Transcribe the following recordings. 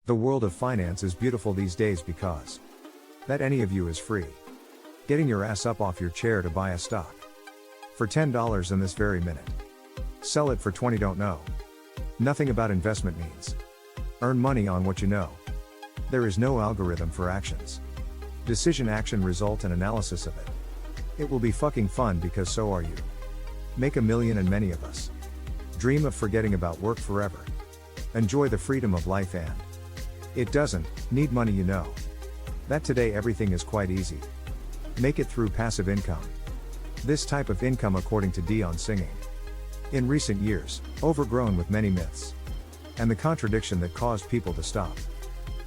The world of finance is beautiful these days because that any of you is free. Getting your ass up off your chair to buy a stock for $10 in this very minute. Sell it for 20. Don't know nothing about investment means earn money on what you know. There is no algorithm for actions. Decision, action, result, and analysis of it. It will be fucking fun because so are you. Make a million, and many of us dream of forgetting about work forever. Enjoy the freedom of life, and it doesn't need money, you know. That today everything is quite easy. Make it through passive income. This type of income, according to Dion Singing, in recent years, overgrown with many myths and the contradiction that caused people to stop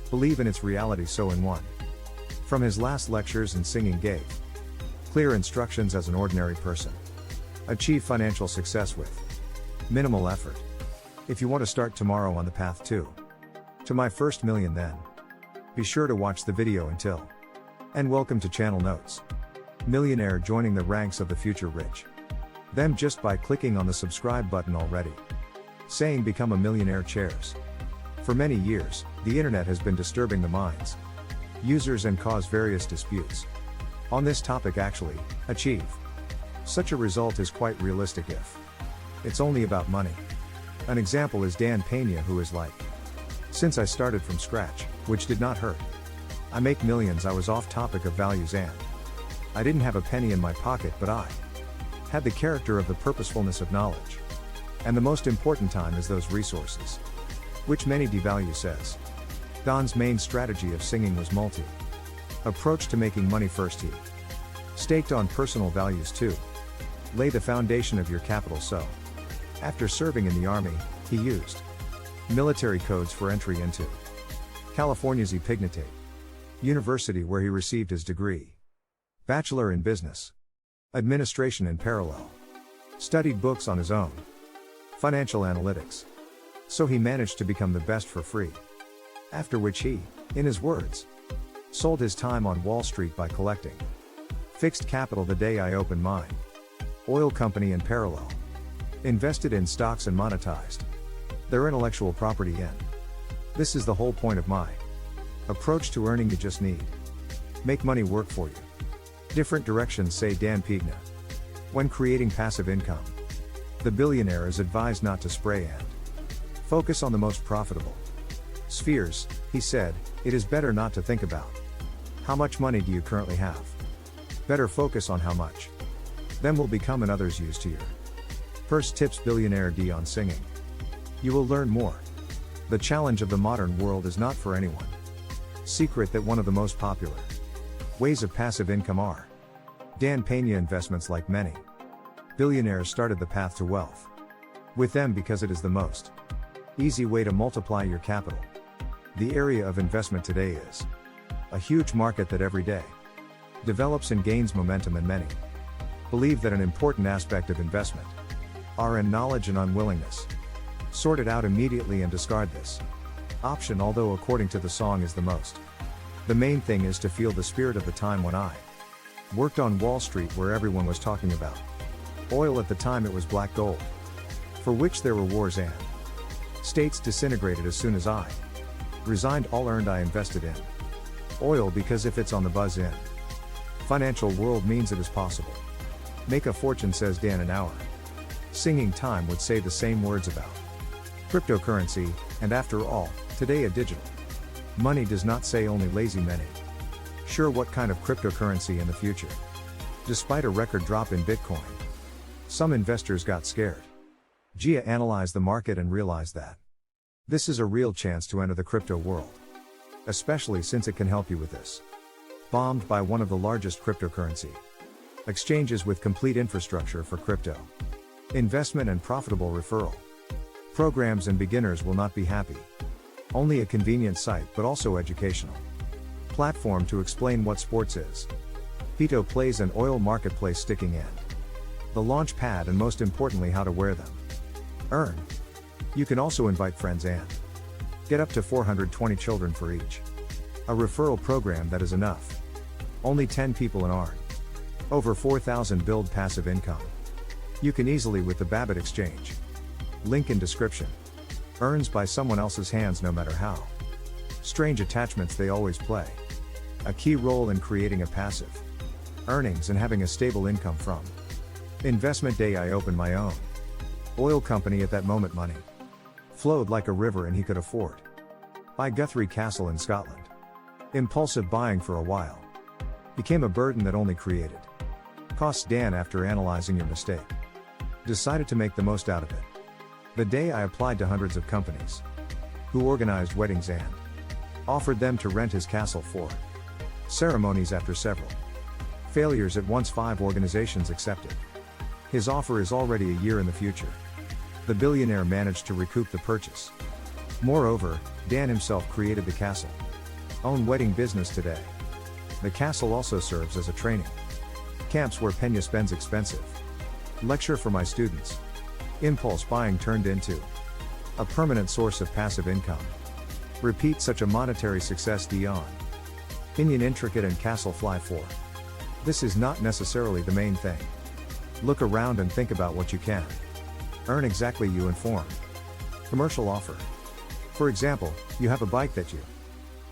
believe in its reality. So in one from his last lectures, and Singing gave clear instructions as an ordinary person achieve financial success with minimal effort. If you want to start tomorrow on the path to my first million, then be sure to watch the video until. And welcome to Channel Notes. Millionaire joining the ranks of the future rich. Them just by clicking on the subscribe button already. Saying become a millionaire chairs. For many years, the internet has been disturbing the minds users and cause various disputes on this topic. Actually, achieve such a result is quite realistic if it's only about money. An example is Dan Peña, who is like, since I started from scratch, which did not hurt. I make millions. I was off topic of values and I didn't have a penny in my pocket, but I had the character of the purposefulness of knowledge. And the most important time is those resources, which many devalue, says. Don's main strategy of singing was approach to making money. First, he staked on personal values to lay the foundation of your capital. So, after serving in the army, he used military codes for entry into California's Ignite University, where he received his degree, Bachelor in Business Administration. In parallel, studied books on his own financial analytics. So he managed to become the best for free. After which he, in his words, sold his time on Wall Street by collecting fixed capital. The day I opened mine oil company, in parallel, invested in stocks and monetized their intellectual property. And this is the whole point of my approach to earning. You just need make money work for you. Different directions, say Dan Peña. When creating passive income, the billionaire is advised not to spray and focus on the most profitable spheres. He said, it is better not to think about how much money do you currently have. Better focus on how much them will become and others use to your purse. Tips. Billionaire Dion Singing. You will learn more. The challenge of the modern world is not for anyone secret that one of the most popular ways of passive income are Dan Peña investments. Like many billionaires, started the path to wealth with them because it is the most easy way to multiply your capital. The area of investment today is a huge market that every day develops and gains momentum, and many believe that an important aspect of investment are in knowledge and unwillingness sort it out immediately and discard this option. Although according to the song is the main thing is to feel the spirit of the time when I worked on Wall Street, where everyone was talking about oil. At the time it was black gold, for which there were wars and states disintegrated. As soon as I resigned, all earned I invested in oil, because if it's on the buzz in financial world means it is possible make a fortune, says Dan. An hour singing time would say the same words about cryptocurrency, and after all, today a digital money does not say only lazy many sure what kind of cryptocurrency in the future. Despite a record drop in Bitcoin, some investors got scared. Gia analyzed the market and realized that this is a real chance to enter the crypto world, especially since it can help you with this. Bombed by one of the largest cryptocurrency exchanges with complete infrastructure for crypto investment and profitable referral programs, and beginners will not be happy. Only a convenient site, but also educational platform to explain what sports is. Pito plays an oil marketplace, sticking in the launch pad, and most importantly how to wear them. Earn. You can also invite friends and get up to 420 children for each. A referral program that is enough. Only 10 people and earn over 4,000. Build passive income. You can easily with the Babbitt Exchange. Link in description. Earns by someone else's hands, no matter how Strange attachments they always play a key role in creating a passive earnings and having a stable income from. Investment day. I opened my own oil company. At that moment money flowed like a river and he could afford buy Guthrie Castle in Scotland. Impulsive buying for a while became a burden that only created costs. Dan, after analyzing your mistake, decided to make the most out of it. The day I applied to hundreds of companies who organized weddings and offered them to rent his castle for ceremonies. After several failures at once 5 organizations accepted his offer. Is already a year in the future. The billionaire managed to recoup the purchase. Moreover, Dan himself created the castle own wedding business today. The castle also serves as a training camps where Pena spends expensive lecture for my students. Impulse buying turned into a permanent source of passive income. Repeat such a monetary success. Dion Pinion intricate and castle fly for. This is not necessarily the main thing. Look around and think about what you can earn exactly. You inform commercial offer. For example, you have a bike that you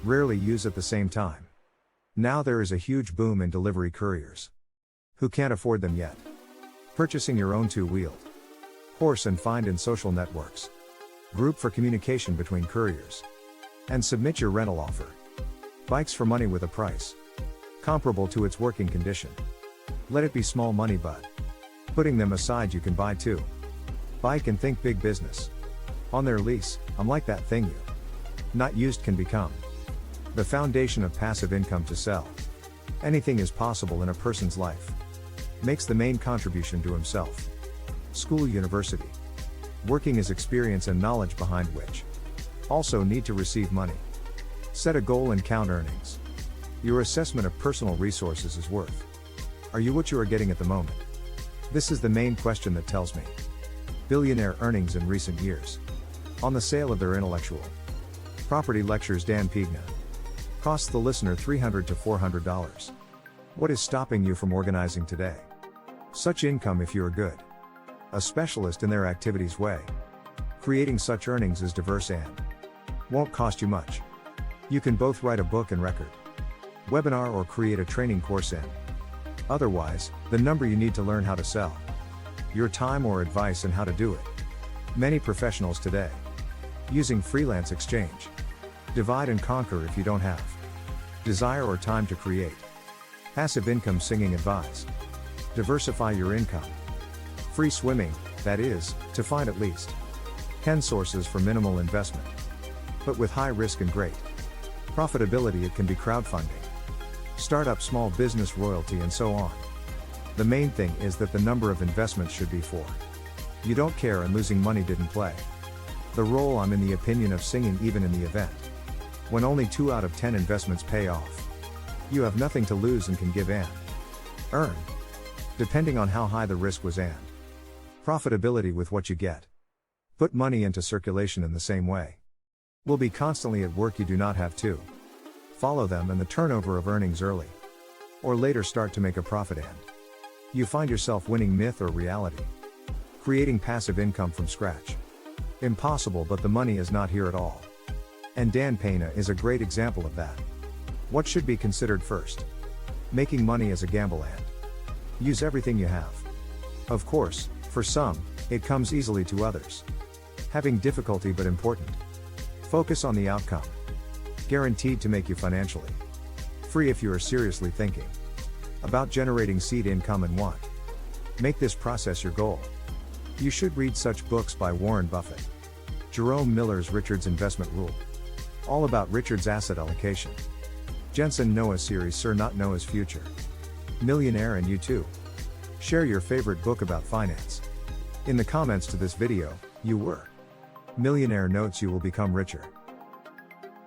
rarely use at the same time. Now there is a huge boom in delivery couriers who can't afford them yet. Purchasing your own 2-wheeled horse and find in social networks group for communication between couriers and submit your rental offer. Bikes for money with a price comparable to its working condition. Let it be small money, but putting them aside you can buy 2 bike and think big business. On their lease, unlike that thing you not used can become the foundation of passive income. To sell anything is possible in a person's life. Makes the main contribution to himself. School, university. Working is experience and knowledge behind which also need to receive money. Set a goal and count earnings. Your assessment of personal resources is worth. Are you what you are getting at the moment? This is the main question that tells me billionaire earnings in recent years. On the sale of their intellectual property lectures. Dan Peña costs the listener $300 to $400. What is stopping you from organizing today such income if you are good? A specialist in their activities way. Creating such earnings is diverse and won't cost you much. You can both write a book and record webinar or create a training course in. Otherwise, the number you need to learn how to sell your time or advice and how to do it. Many professionals today using freelance exchange. Divide and conquer. If you don't have desire or time to create passive income. Singing advise. Diversify your income. Free swimming, that is, to find at least 10 sources for minimal investment, but with high risk and great profitability. It can be crowdfunding, startup, small business, royalty, and so on. The main thing is that the number of investments should be 4. You don't care and losing money didn't play the role. I'm in the opinion of singing. Even in the event when only 2 out of 10 investments pay off, you have nothing to lose and can give and earn, depending on how high the risk was and profitability with what you get. Put money into circulation in the same way. Will be constantly at work. You do not have to follow them, and the turnover of earnings early or later start to make a profit and you find yourself winning. Myth or reality? Creating passive income from scratch. Impossible, but the money is not here at all. And Dan Peña is a great example of that. What should be considered first? Making money as a gamble and use everything you have. Of course, for some, it comes easily. To others, having difficulty, but important. Focus on the outcome. Guaranteed to make you financially free if you are seriously thinking about generating seed income and want make this process your goal. You should read such books by Warren Buffett, Jerome Miller's Richard's Investment Rule, all about Richard's asset allocation, Jensen Noah's series Sir Not Noah's Future, Millionaire, and you too. Share your favorite book about finance in the comments to this video. You were millionaire notes. You will become richer.